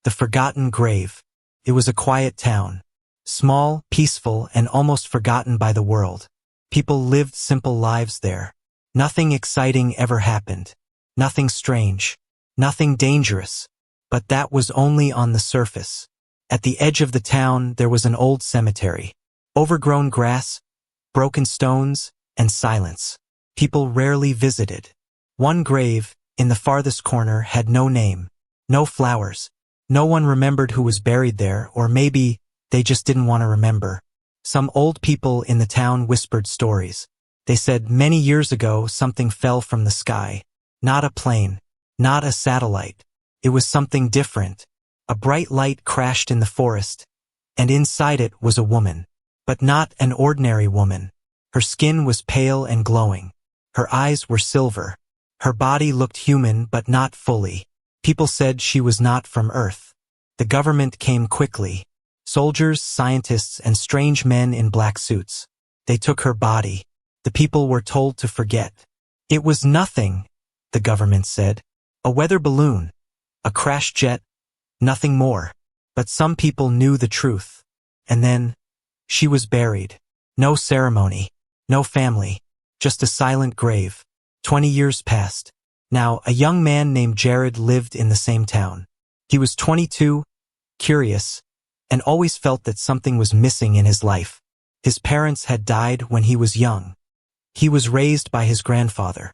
The forgotten grave. It was a quiet town. Small, peaceful, and almost forgotten by the world. People lived simple lives there. Nothing exciting ever happened. Nothing strange. Nothing dangerous. But that was only on the surface. At the edge of the town there was an old cemetery. Overgrown grass, broken stones, and silence. People rarely visited. One grave, in the farthest corner, had no name. No flowers. No one remembered who was buried there, or maybe they just didn't want to remember. Some old people in the town whispered stories. They said many years ago something fell from the sky. Not a plane. Not a satellite. It was something different. A bright light crashed in the forest, and inside it was a woman. But not an ordinary woman. Her skin was pale and glowing. Her eyes were silver. Her body looked human but not fully. People said she was not from Earth. The government came quickly. Soldiers, scientists, and strange men in black suits. They took her body. The people were told to forget. It was nothing, the government said. A weather balloon. A crashed jet. Nothing more. But some people knew the truth. And then, she was buried. No ceremony. No family. Just a silent grave. 20 years passed. Now, a young man named Jared lived in the same town. He was 22, curious, and always felt that something was missing in his life. His parents had died when he was young. He was raised by his grandfather,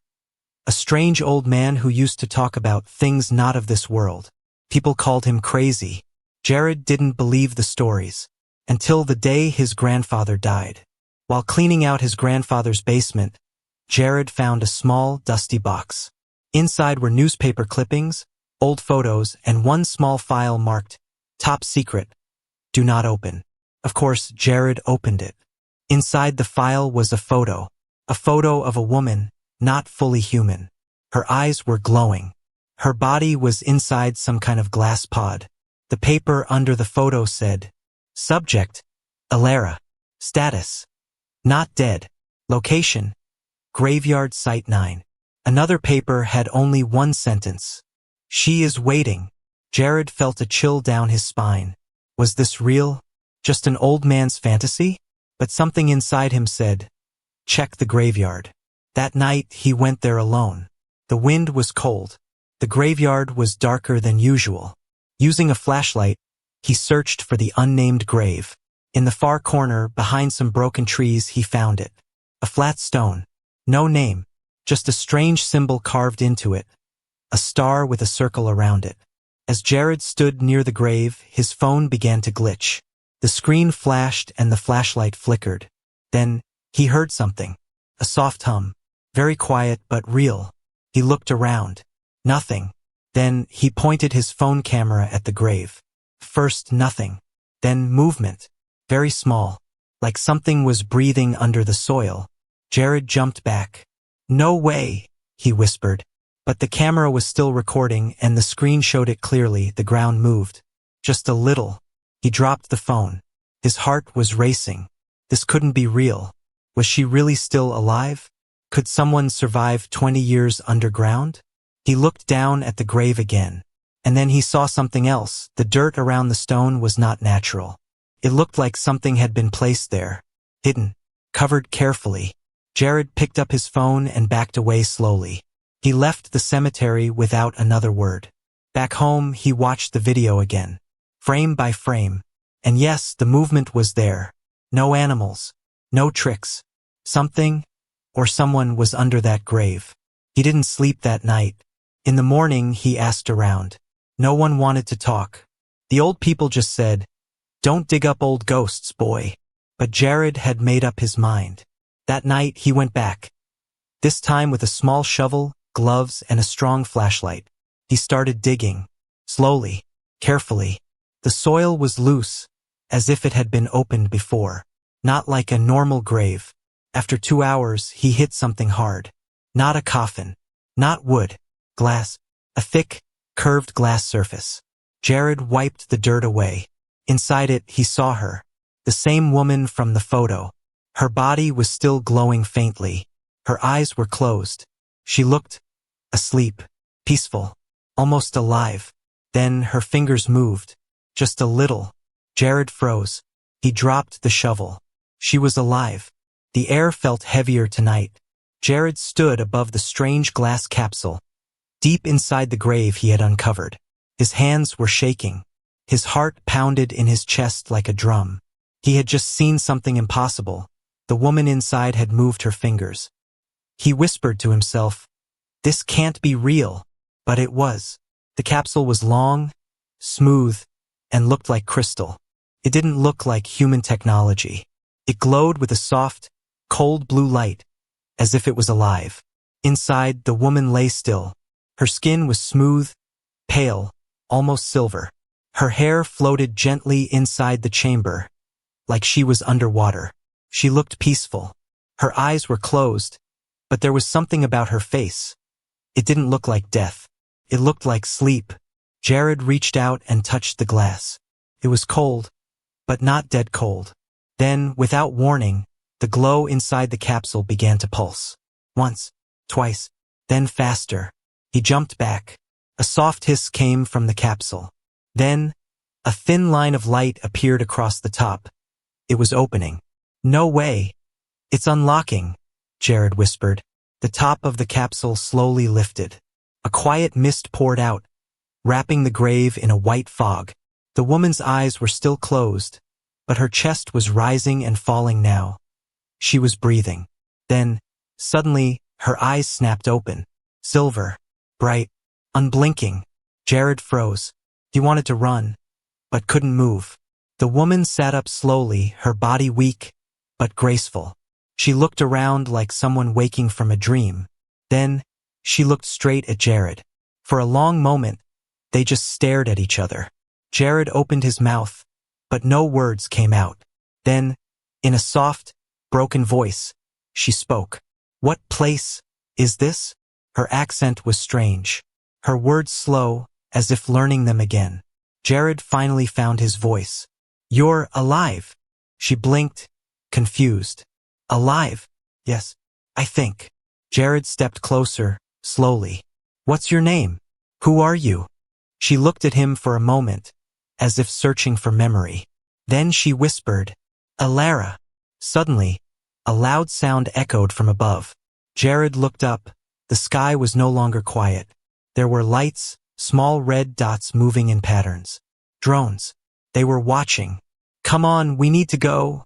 a strange old man who used to talk about things not of this world. People called him crazy. Jared didn't believe the stories, until the day his grandfather died. While cleaning out his grandfather's basement, Jared found a small, dusty box. Inside were newspaper clippings, old photos, and one small file marked, "Top Secret. Do not open." Of course, Jared opened it. Inside the file was a photo of a woman, not fully human. Her eyes were glowing. Her body was inside some kind of glass pod. The paper under the photo said, "Subject, Alara. Status, not dead. Location, Graveyard Site 9. Another paper had only one sentence. "She is waiting." Jared felt a chill down his spine. Was this real? Just an old man's fantasy? But something inside him said, "Check the graveyard." That night he went there alone. The wind was cold. The graveyard was darker than usual. Using a flashlight, he searched for the unnamed grave. In the far corner, behind some broken trees, he found it. A flat stone. No name. Just a strange symbol carved into it. A star with a circle around it. As Jared stood near the grave, his phone began to glitch. The screen flashed and the flashlight flickered. Then, he heard something. A soft hum. Very quiet but real. He looked around. Nothing. Then, he pointed his phone camera at the grave. First, nothing. Then, movement. Very small. Like something was breathing under the soil. Jared jumped back. "No way," he whispered. But the camera was still recording and the screen showed it clearly. The ground moved. Just a little. He dropped the phone. His heart was racing. This couldn't be real. Was she really still alive? Could someone survive 20 years underground? He looked down at the grave again. And then he saw something else. The dirt around the stone was not natural. It looked like something had been placed there. Hidden. Covered carefully. Jared picked up his phone and backed away slowly. He left the cemetery without another word. Back home, he watched the video again. Frame by frame. And yes, the movement was there. No animals. No tricks. Something, or someone was under that grave. He didn't sleep that night. In the morning, he asked around. No one wanted to talk. The old people just said, "Don't dig up old ghosts, boy." But Jared had made up his mind. That night, he went back. This time with a small shovel, gloves, and a strong flashlight. He started digging. Slowly. Carefully. The soil was loose, as if it had been opened before. Not like a normal grave. After 2 hours, he hit something hard. Not a coffin. Not wood. Glass. A thick, curved glass surface. Jared wiped the dirt away. Inside it, he saw her. The same woman from the photo. Her body was still glowing faintly. Her eyes were closed. She looked asleep, peaceful, almost alive. Then her fingers moved. Just a little. Jared froze. He dropped the shovel. She was alive. The air felt heavier tonight. Jared stood above the strange glass capsule, deep inside the grave he had uncovered. His hands were shaking. His heart pounded in his chest like a drum. He had just seen something impossible. The woman inside had moved her fingers. He whispered to himself, "This can't be real." But it was. The capsule was long, smooth, and looked like crystal. It didn't look like human technology. It glowed with a soft, cold blue light, as if it was alive. Inside, the woman lay still. Her skin was smooth, pale, almost silver. Her hair floated gently inside the chamber, like she was underwater. She looked peaceful. Her eyes were closed, but there was something about her face. It didn't look like death. It looked like sleep. Jared reached out and touched the glass. It was cold, but not dead cold. Then, without warning, the glow inside the capsule began to pulse. Once, twice, then faster. He jumped back. A soft hiss came from the capsule. Then, a thin line of light appeared across the top. It was opening. "No way. It's unlocking," Jared whispered. The top of the capsule slowly lifted. A quiet mist poured out, wrapping the grave in a white fog. The woman's eyes were still closed, but her chest was rising and falling now. She was breathing. Then, suddenly, her eyes snapped open. Silver, bright, unblinking. Jared froze. He wanted to run, but couldn't move. The woman sat up slowly, her body weak, but graceful. She looked around like someone waking from a dream. Then, she looked straight at Jared. For a long moment, they just stared at each other. Jared opened his mouth, but no words came out. Then, in a soft, broken voice, she spoke. "What place is this?" Her accent was strange. Her words slow, as if learning them again. Jared finally found his voice. "You're alive." She blinked, confused. "Alive? Yes, I think." Jared stepped closer, slowly. "What's your name? Who are you?" She looked at him for a moment, as if searching for memory. Then she whispered, "Alara." Suddenly, a loud sound echoed from above. Jared looked up. The sky was no longer quiet. There were lights, small red dots moving in patterns. Drones. They were watching. "Come on, we need to go,"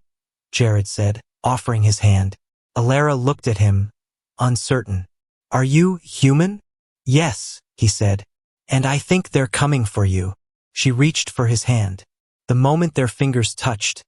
Jared said, offering his hand. Alara looked at him, uncertain. "Are you human?" "Yes," he said. "And I think they're coming for you." She reached for his hand. The moment their fingers touched,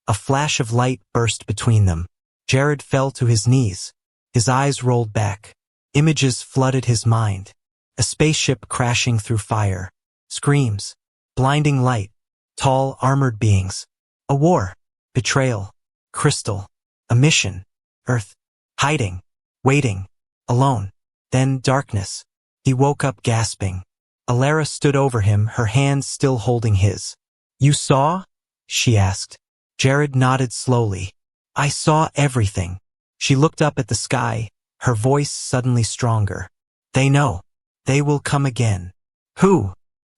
a flash of light burst between them. Jared fell to his knees. His eyes rolled back. Images flooded his mind. A spaceship crashing through fire. Screams. Blinding light. Tall, armored beings. A war. Betrayal. Crystal. A mission. Earth. Hiding. Waiting. Alone. Then darkness. He woke up gasping. Alara stood over him, her hands still holding his. "You saw?" she asked. Jared nodded slowly. "I saw everything." She looked up at the sky, her voice suddenly stronger. "They know. They will come again." "Who?"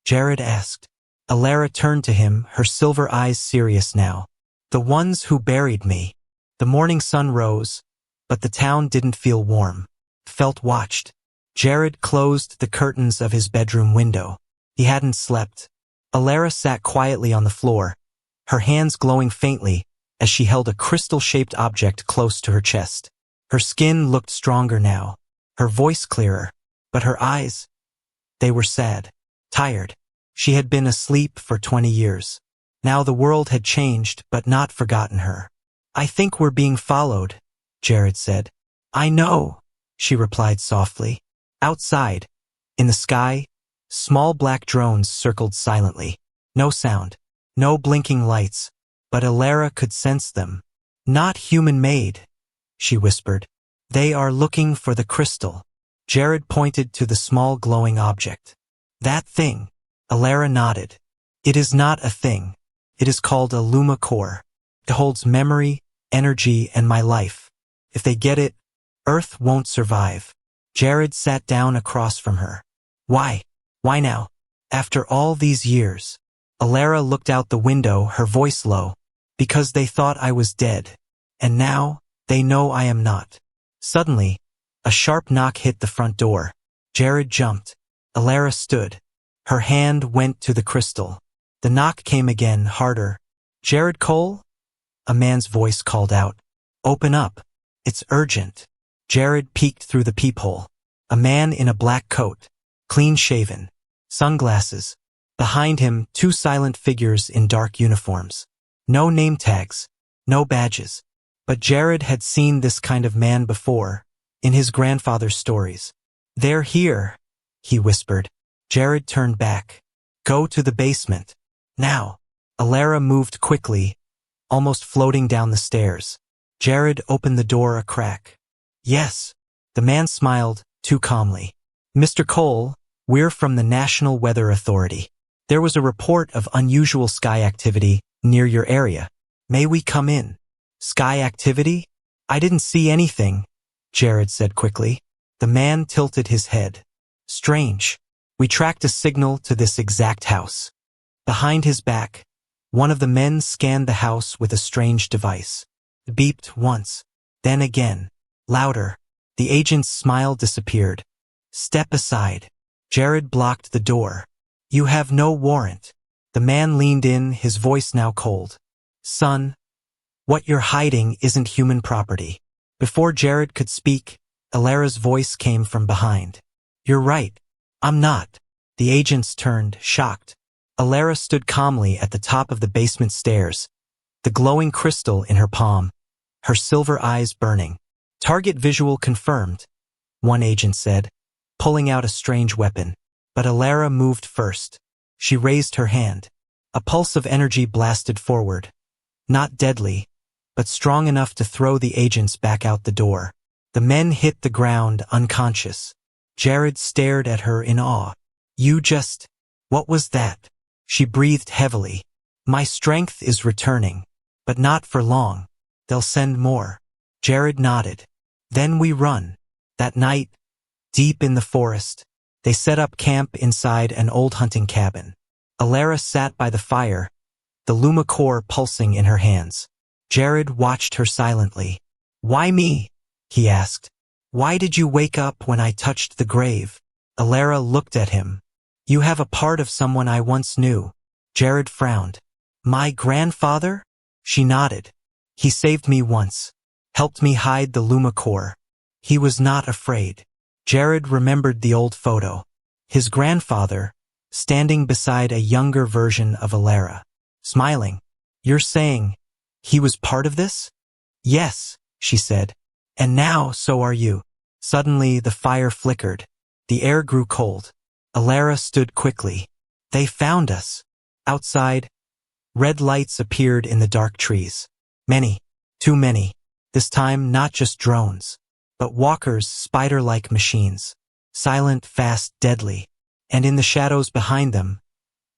Jared asked. Alara turned to him, her silver eyes serious now. "The ones who buried me." The morning sun rose, but the town didn't feel warm. It felt watched. Jared closed the curtains of his bedroom window. He hadn't slept. Alara sat quietly on the floor, her hands glowing faintly as she held a crystal-shaped object close to her chest. Her skin looked stronger now, her voice clearer, but her eyes, they were sad, tired. She had been asleep for 20 years. Now the world had changed, but not forgotten her. "I think we're being followed," Jared said. "I know," she replied softly. Outside, in the sky, small black drones circled silently. No sound, no blinking lights, but Alara could sense them. "Not human-made," she whispered. "They are looking for the crystal." Jared pointed to the small glowing object. "That thing." Alara nodded. "It is not a thing. It is called a Luma core. It holds memory, energy, and my life. If they get it, Earth won't survive." Jared sat down across from her. "Why? Why now?" After all these years. Alara looked out the window, her voice low. Because they thought I was dead. And now, they know I am not. Suddenly, a sharp knock hit the front door. Jared jumped. Alara stood. Her hand went to the crystal. The knock came again, harder. Jared Cole? A man's voice called out. Open up. It's urgent. Jared peeked through the peephole. A man in a black coat. Clean-shaven. Sunglasses. Behind him, two silent figures in dark uniforms. No name tags. No badges. But Jared had seen this kind of man before, in his grandfather's stories. They're here, he whispered. Jared turned back. Go to the basement. Now. Alara moved quickly, almost floating down the stairs. Jared opened the door a crack. Yes. The man smiled, too calmly. Mr. Cole, we're from the National Weather Authority. There was a report of unusual sky activity near your area. May we come in? Sky activity? I didn't see anything, Jared said quickly. The man tilted his head. Strange. We tracked a signal to this exact house. Behind his back, one of the men scanned the house with a strange device. It beeped once, then again, louder. The agent's smile disappeared. Step aside. Jared blocked the door. You have no warrant. The man leaned in, his voice now cold. Son, what you're hiding isn't human property. Before Jared could speak, Alara's voice came from behind. You're right. I'm not. The agents turned, shocked. Alara stood calmly at the top of the basement stairs, the glowing crystal in her palm, her silver eyes burning. Target visual confirmed, one agent said, pulling out a strange weapon. But Alara moved first. She raised her hand. A pulse of energy blasted forward. Not deadly, but strong enough to throw the agents back out the door. The men hit the ground unconscious. Jared stared at her in awe. What was that? She breathed heavily. My strength is returning, but not for long. They'll send more. Jared nodded. Then we run. That night, deep in the forest, they set up camp inside an old hunting cabin. Alara sat by the fire, the Luma core pulsing in her hands. Jared watched her silently. Why me? He asked. Why did you wake up when I touched the grave? Alara looked at him. You have a part of someone I once knew. Jared frowned. My grandfather? She nodded. He saved me once. Helped me hide the Luma core. He was not afraid. Jared remembered the old photo. His grandfather, standing beside a younger version of Alara. Smiling. You're saying he was part of this? Yes, she said. And now so are you. Suddenly the fire flickered. The air grew cold. Alara stood quickly. They found us. Outside, red lights appeared in the dark trees. Many, too many. This time not just drones, but walkers, spider-like machines. Silent, fast, deadly. And in the shadows behind them,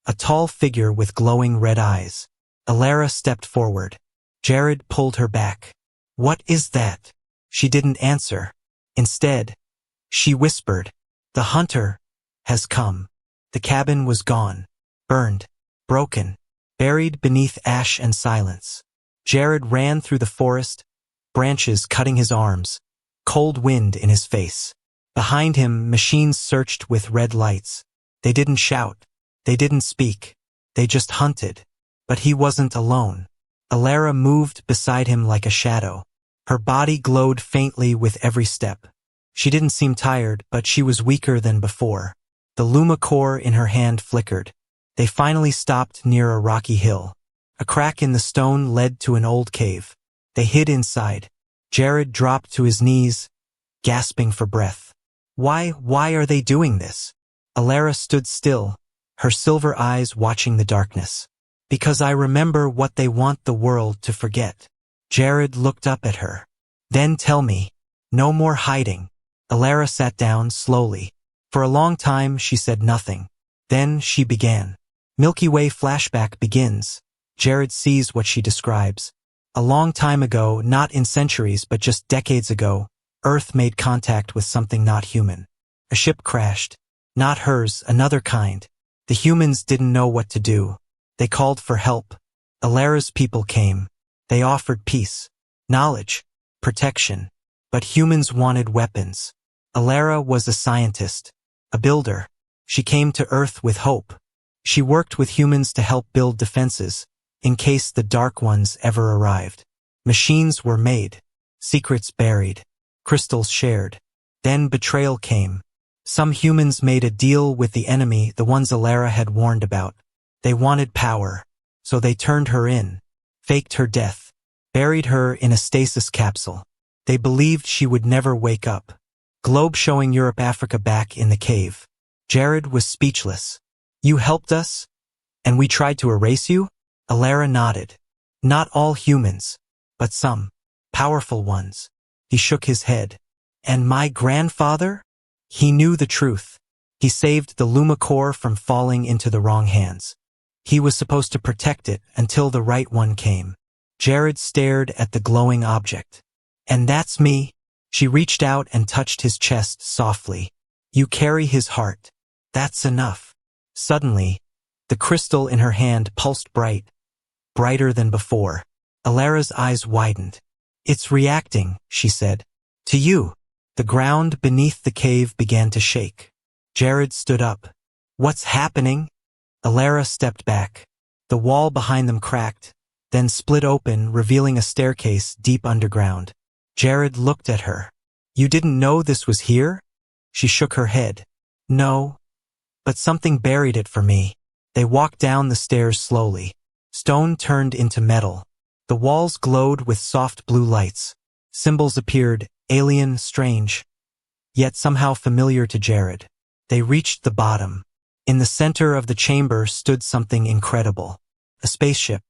a tall figure with glowing red eyes. Alara stepped forward. Jared pulled her back. What is that? She didn't answer. Instead, she whispered, The hunter has come. The cabin was gone, burned, broken, buried beneath ash and silence. Jared ran through the forest, branches cutting his arms, cold wind in his face. Behind him, machines searched with red lights. They didn't shout. They didn't speak. They just hunted. But he wasn't alone. Alara moved beside him like a shadow. Her body glowed faintly with every step. She didn't seem tired, but she was weaker than before. The Luma core in her hand flickered. They finally stopped near a rocky hill. A crack in the stone led to an old cave. They hid inside. Jared dropped to his knees, gasping for breath. Why are they doing this? Alara stood still, her silver eyes watching the darkness. Because I remember what they want the world to forget. Jared looked up at her. Then tell me. No more hiding. Alara sat down slowly. For a long time she said nothing. Then she began. Milky Way flashback begins. Jared sees what she describes. A long time ago, not in centuries but just decades ago, Earth made contact with something not human. A ship crashed. Not hers, another kind. The humans didn't know what to do. They called for help. Alara's people came. They offered peace, knowledge, protection. But humans wanted weapons. Alara was a scientist, a builder. She came to Earth with hope. She worked with humans to help build defenses, in case the Dark Ones ever arrived. Machines were made, secrets buried, crystals shared. Then betrayal came. Some humans made a deal with the enemy, the ones Alara had warned about. They wanted power, so they turned her in, faked her death, buried her in a stasis capsule. They believed she would never wake up. Globe showing Europe, Africa back in the cave. Jared was speechless. You helped us? And we tried to erase you? Alara nodded. Not all humans, but some. Powerful ones. He shook his head. And my grandfather? He knew the truth. He saved the Luma core from falling into the wrong hands. He was supposed to protect it until the right one came. Jared stared at the glowing object. And that's me. She reached out and touched his chest softly. You carry his heart. That's enough. Suddenly, the crystal in her hand pulsed brighter than before. Alara's eyes widened. It's reacting, she said. To you. The ground beneath the cave began to shake. Jared stood up. What's happening? Alara stepped back. The wall behind them cracked, then split open, revealing a staircase deep underground. Jared looked at her. You didn't know this was here? She shook her head. No, but something buried it for me. They walked down the stairs slowly. Stone turned into metal. The walls glowed with soft blue lights. Symbols appeared, alien, strange, yet somehow familiar to Jared. They reached the bottom. In the center of the chamber stood something incredible. A spaceship.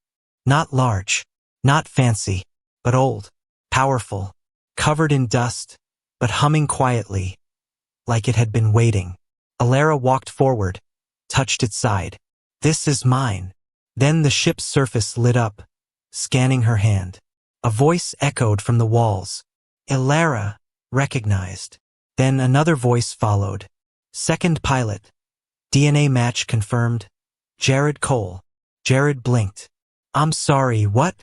Not large, not fancy, but old, powerful, covered in dust, but humming quietly, like it had been waiting. Alara walked forward, touched its side. This is mine. Then the ship's surface lit up, scanning her hand. A voice echoed from the walls. Alara, recognized. Then another voice followed. Second pilot. DNA match confirmed. Jared Cole. Jared blinked. I'm sorry, what?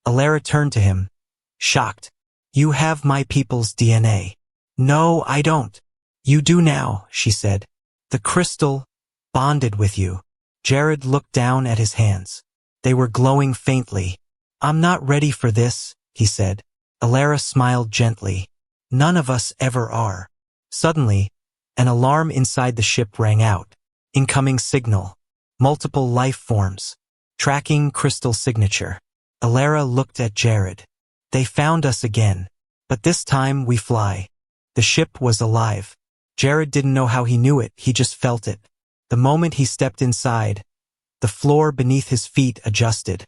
Alara turned to him, shocked. You have my people's DNA. No, I don't. You do now, she said. The crystal bonded with you. Jared looked down at his hands. They were glowing faintly. I'm not ready for this, he said. Alara smiled gently. None of us ever are. Suddenly, an alarm inside the ship rang out. Incoming signal. Multiple life forms. Tracking crystal signature. Alara looked at Jared. They found us again. But this time we fly. The ship was alive. Jared didn't know how he knew it, he just felt it. The moment he stepped inside, the floor beneath his feet adjusted,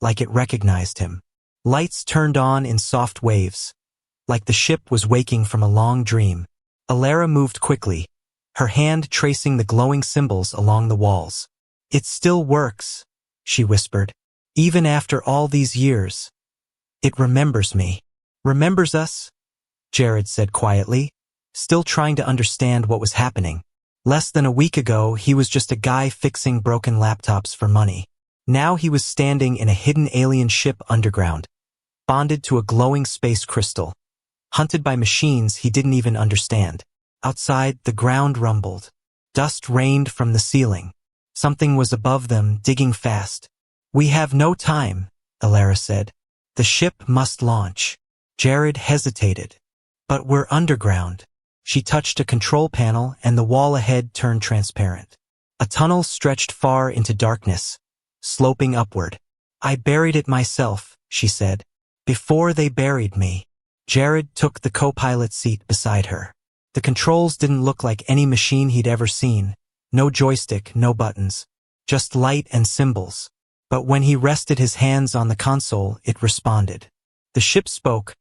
like it recognized him. Lights turned on in soft waves, like the ship was waking from a long dream. Alara moved quickly, her hand tracing the glowing symbols along the walls. It still works, she whispered. Even after all these years. It remembers me. Remembers us? Jared said quietly, still trying to understand what was happening. Less than a week ago, he was just a guy fixing broken laptops for money. Now he was standing in a hidden alien ship underground, bonded to a glowing space crystal, hunted by machines he didn't even understand. Outside, the ground rumbled. Dust rained from the ceiling. Something was above them, digging fast. We have no time, Alara said. The ship must launch. Jared hesitated. But we're underground. She touched a control panel and the wall ahead turned transparent. A tunnel stretched far into darkness, sloping upward. I buried it myself, she said. Before they buried me. Jared took the co-pilot seat beside her. The controls didn't look like any machine he'd ever seen. No joystick, no buttons. Just light and symbols. But when he rested his hands on the console, it responded. The ship spoke.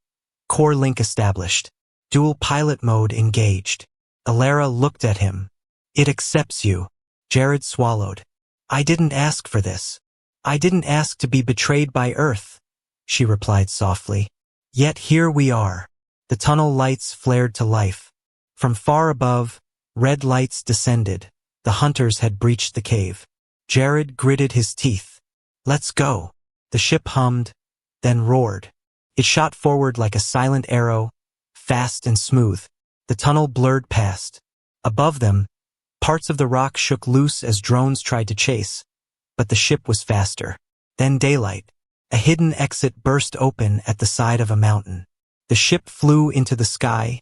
Core link established. Dual pilot mode engaged. Alara looked at him. It accepts you. Jared swallowed. I didn't ask for this. I didn't ask to be betrayed by Earth, she replied softly. Yet here we are. The tunnel lights flared to life. From far above, red lights descended, The hunters had breached the cave. Jared gritted his teeth. Let's go. The ship hummed, then roared. It shot forward like a silent arrow, fast and smooth. The tunnel blurred past. Above them, parts of the rock shook loose as drones tried to chase, but the ship was faster. Then daylight. A hidden exit burst open at the side of a mountain. The ship flew into the sky,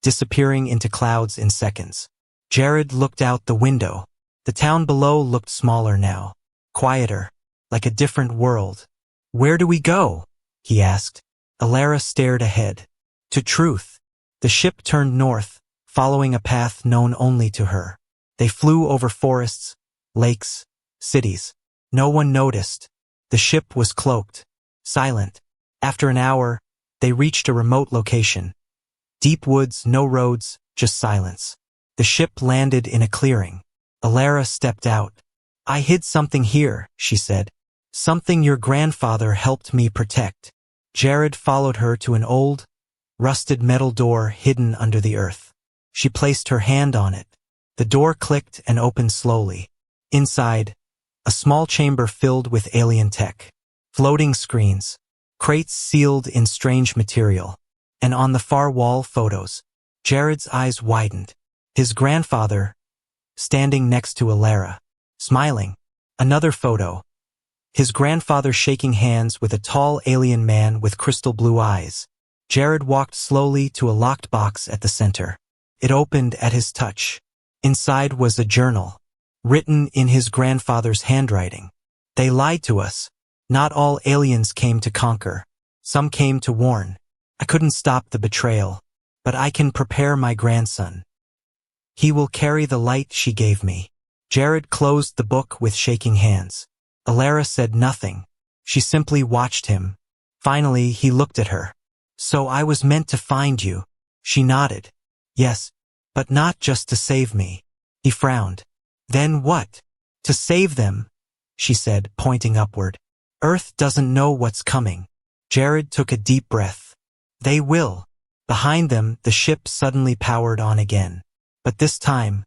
disappearing into clouds in seconds. Jared looked out the window. The town below looked smaller now, quieter, like a different world. Where do we go? He asked. Alara stared ahead. To truth. The ship turned north, following a path known only to her. They flew over forests, lakes, cities. No one noticed. The ship was cloaked, silent. After an hour, they reached a remote location. Deep woods, no roads, just silence. The ship landed in a clearing. Alara stepped out. I hid something here, she said. Something your grandfather helped me protect. Jared followed her to an old, rusted metal door hidden under the earth. She placed her hand on it. The door clicked and opened slowly. Inside, a small chamber filled with alien tech. Floating screens, crates sealed in strange material, and on the far wall photos. Jared's eyes widened. His grandfather, standing next to Alara, smiling. Another photo. His grandfather shaking hands with a tall alien man with crystal blue eyes. Jared walked slowly to a locked box at the center. It opened at his touch. Inside was a journal, written in his grandfather's handwriting. They lied to us. Not all aliens came to conquer. Some came to warn. I couldn't stop the betrayal, but I can prepare my grandson. He will carry the light she gave me. Jared closed the book with shaking hands. Alara said nothing. She simply watched him. Finally, he looked at her. So I was meant to find you. She nodded. Yes, but not just to save me. He frowned. Then what? To save them, she said, pointing upward. Earth doesn't know what's coming. Jared took a deep breath. They will. Behind them, the ship suddenly powered on again. But this time,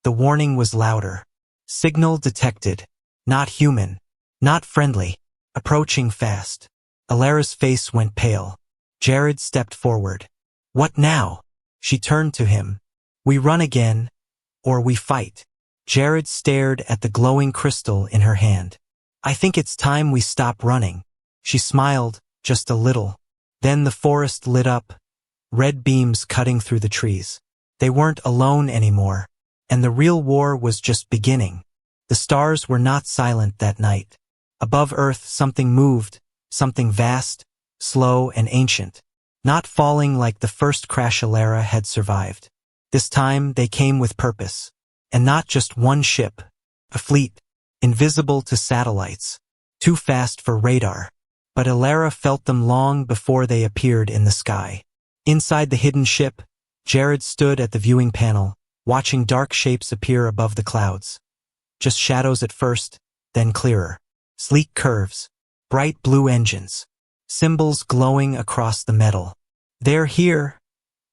the warning was louder. Signal detected. Not human. Not friendly. Approaching fast. Alara's face went pale. Jared stepped forward. What now? She turned to him. We run again, or we fight. Jared stared at the glowing crystal in her hand. I think it's time we stop running. She smiled, just a little. Then the forest lit up, red beams cutting through the trees. They weren't alone anymore, and the real war was just beginning. The stars were not silent that night. Above Earth something moved, something vast, slow and ancient. Not falling like the first crash Alara had survived. This time they came with purpose. And not just one ship. A fleet, invisible to satellites. Too fast for radar. But Alara felt them long before they appeared in the sky. Inside the hidden ship, Jared stood at the viewing panel, watching dark shapes appear above the clouds. Just shadows at first, then clearer. Sleek curves, bright blue engines, symbols glowing across the metal. They're here,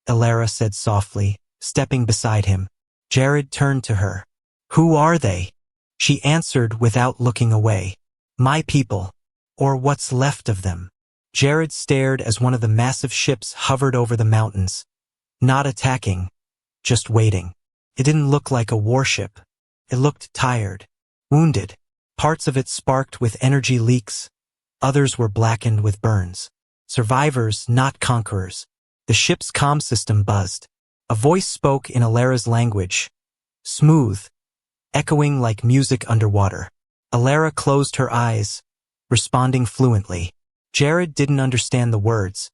Alara said softly, stepping beside him. Jared turned to her. Who are they? She answered without looking away. My people, or what's left of them. Jared stared as one of the massive ships hovered over the mountains. Not attacking, just waiting. It didn't look like a warship. It looked tired, wounded. Parts of it sparked with energy leaks. Others were blackened with burns. Survivors, not conquerors. The ship's comm system buzzed. A voice spoke in Alara's language. Smooth, echoing like music underwater. Alara closed her eyes, responding fluently. Jared didn't understand the words,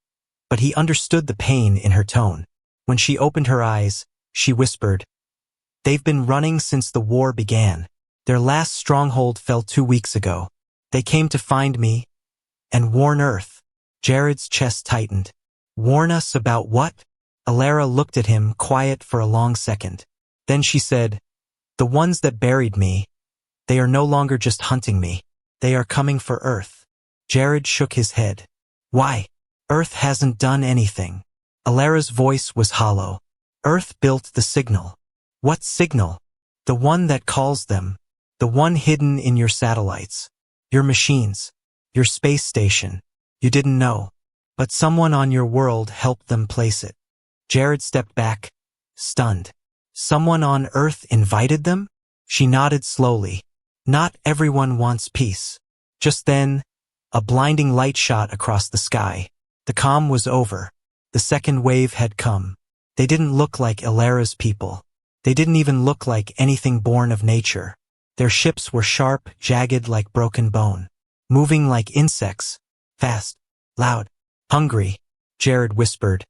but he understood the pain in her tone. When she opened her eyes, she whispered, They've been running since the war began. Their last stronghold fell 2 weeks ago. They came to find me and warn Earth. Jared's chest tightened. Warn us about what? Alara looked at him, quiet for a long second. Then she said, The ones that buried me, they are no longer just hunting me. They are coming for Earth. Jared shook his head. Why? Earth hasn't done anything. Alara's voice was hollow. Earth built the signal. What signal? The one that calls them. The one hidden in your satellites. Your machines. Your space station. You didn't know. But someone on your world helped them place it. Jared stepped back, stunned. Someone on Earth invited them? She nodded slowly. Not everyone wants peace. Just then, a blinding light shot across the sky. The calm was over. The second wave had come. They didn't look like Ilara's people. They didn't even look like anything born of nature. Their ships were sharp, jagged like broken bone. Moving like insects. Fast. Loud. Hungry. Jared whispered.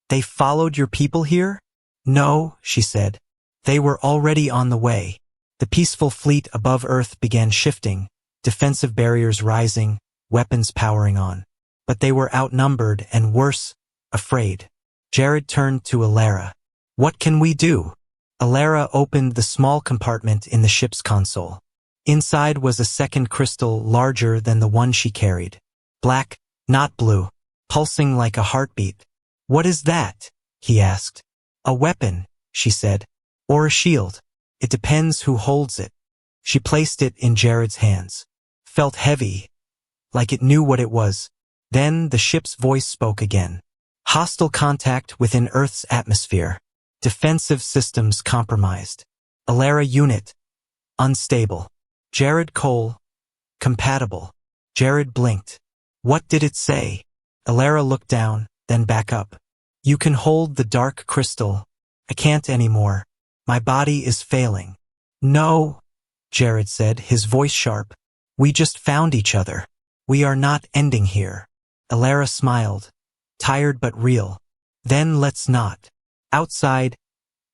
They followed your people here? No, she said. They were already on the way. The peaceful fleet above Earth began shifting, defensive barriers rising, weapons powering on. But they were outnumbered and worse, afraid. Jared turned to Ilara. What can we do? Ilara opened the small compartment in the ship's console. Inside was a second crystal larger than the one she carried. Black, not blue, pulsing like a heartbeat. What is that? He asked. A weapon, she said. Or a shield. It depends who holds it. She placed it in Jared's hands. Felt heavy, like it knew what it was. Then the ship's voice spoke again. Hostile contact within Earth's atmosphere. Defensive systems compromised. Ilara unit. Unstable. Jared Cole. Compatible. Jared blinked. What did it say? Ilara looked down, then back up. You can hold the dark crystal. I can't anymore. My body is failing. No, Jared said, his voice sharp. We just found each other. We are not ending here. Ilara smiled, tired but real. Then let's not. Outside,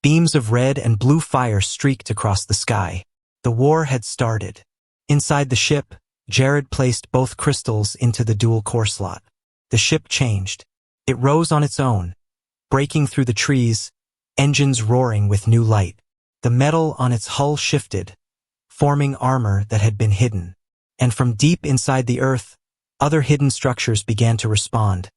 beams of red and blue fire streaked across the sky. The war had started. Inside the ship, Jared placed both crystals into the dual core slot. The ship changed. It rose on its own, breaking through the trees, engines roaring with new light. The metal on its hull shifted, forming armor that had been hidden. And from deep inside the Earth, other hidden structures began to respond.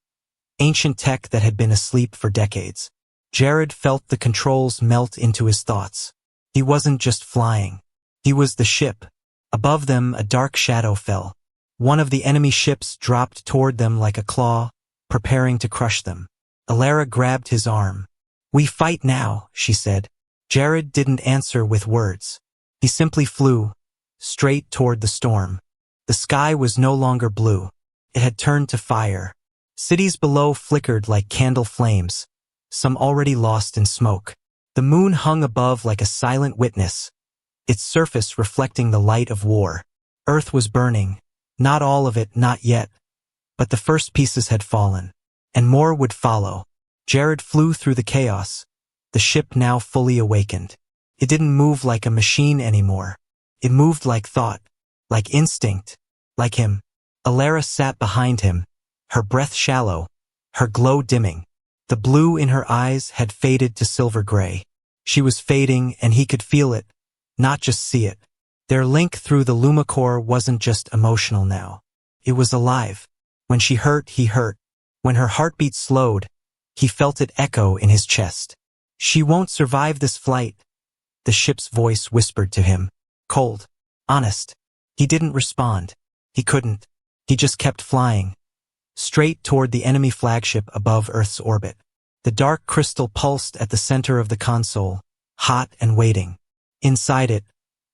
Ancient tech that had been asleep for decades. Jared felt the controls melt into his thoughts. He wasn't just flying. He was the ship. Above them, a dark shadow fell. One of the enemy ships dropped toward them like a claw, preparing to crush them. Ilara grabbed his arm. We fight now, she said. Jared didn't answer with words. He simply flew, straight toward the storm. The sky was no longer blue. It had turned to fire. Cities below flickered like candle flames, some already lost in smoke. The moon hung above like a silent witness, its surface reflecting the light of war. Earth was burning, not all of it, not yet. But the first pieces had fallen, and more would follow. Jared flew through the chaos, the ship now fully awakened. It didn't move like a machine anymore. It moved like thought, like instinct, like him. Ilara sat behind him, her breath shallow, her glow dimming. The blue in her eyes had faded to silver gray. She was fading, and he could feel it, not just see it. Their link through the Lumacore wasn't just emotional now. It was alive. When she hurt, he hurt. When her heartbeat slowed, he felt it echo in his chest. She won't survive this flight, the ship's voice whispered to him. Cold. Honest. He didn't respond. He couldn't. He just kept flying, straight toward the enemy flagship above Earth's orbit. The dark crystal pulsed at the center of the console, hot and waiting. Inside it,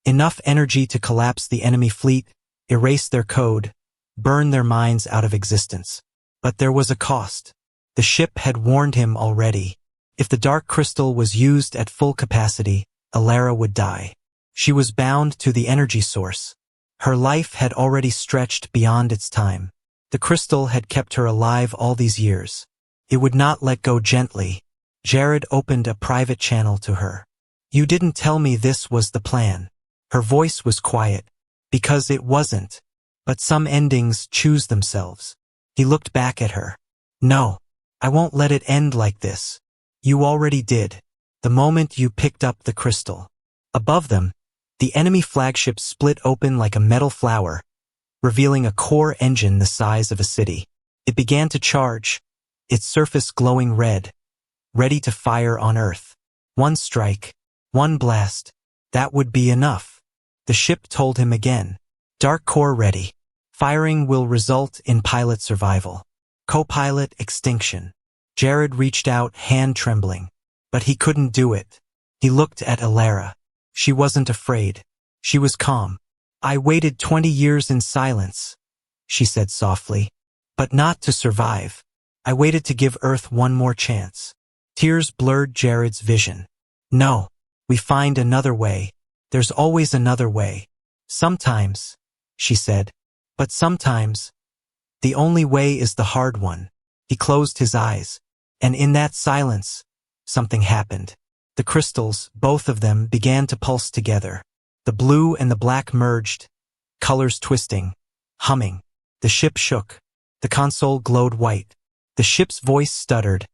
enough energy to collapse the enemy fleet, erase their code, burn their minds out of existence. But there was a cost. The ship had warned him already. If the dark crystal was used at full capacity, Ilara would die. She was bound to the energy source. Her life had already stretched beyond its time. The crystal had kept her alive all these years. It would not let go gently. Jared opened a private channel to her. You didn't tell me this was the plan. Her voice was quiet. Because it wasn't. But some endings choose themselves. He looked back at her. No, I won't let it end like this. You already did. The moment you picked up the crystal. Above them, the enemy flagship split open like a metal flower, revealing a core engine the size of a city. It began to charge, its surface glowing red, ready to fire on Earth. One strike, one blast, That would be enough. The ship told him again. Dark core ready. Firing will result in pilot survival. Co-pilot extinction. Jared reached out, hand trembling. But he couldn't do it. He looked at Alara. She wasn't afraid. She was calm. I waited 20 years in silence, she said softly. But not to survive. I waited to give Earth one more chance. Tears blurred Jared's vision. No, we find another way. There's always another way. Sometimes, she said. But sometimes, the only way is the hard one. He closed his eyes. And in that silence, something happened. The crystals, both of them, began to pulse together. The blue and the black merged, colors twisting, humming. The ship shook. The console glowed white. The ship's voice stuttered,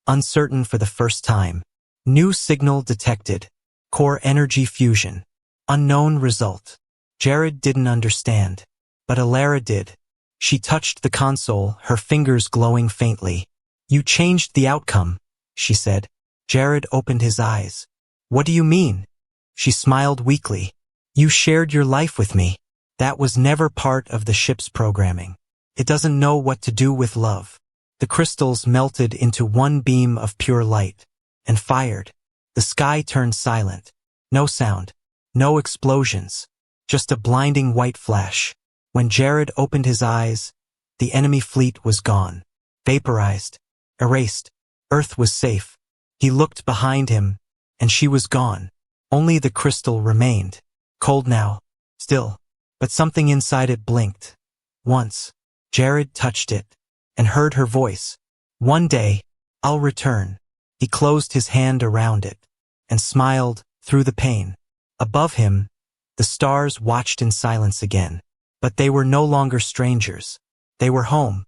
uncertain for the first time. New signal detected. Core energy fusion. Unknown result. Jared didn't understand. But Alara did. She touched the console, her fingers glowing faintly. You changed the outcome, she said. Jared opened his eyes. What do you mean? She smiled weakly. You shared your life with me. That was never part of the ship's programming. It doesn't know what to do with love. The crystals melted into one beam of pure light and fired. The sky turned silent. No sound. No explosions. Just a blinding white flash. When Jared opened his eyes, the enemy fleet was gone. Vaporized. Erased. Earth was safe. He looked behind him, and she was gone. Only the crystal remained. Cold now. Still. But something inside it blinked. Once. Jared touched it, and heard her voice. One day, I'll return. He closed his hand around it, and smiled through the pain. Above him, the stars watched in silence again. But they were no longer strangers. They were home.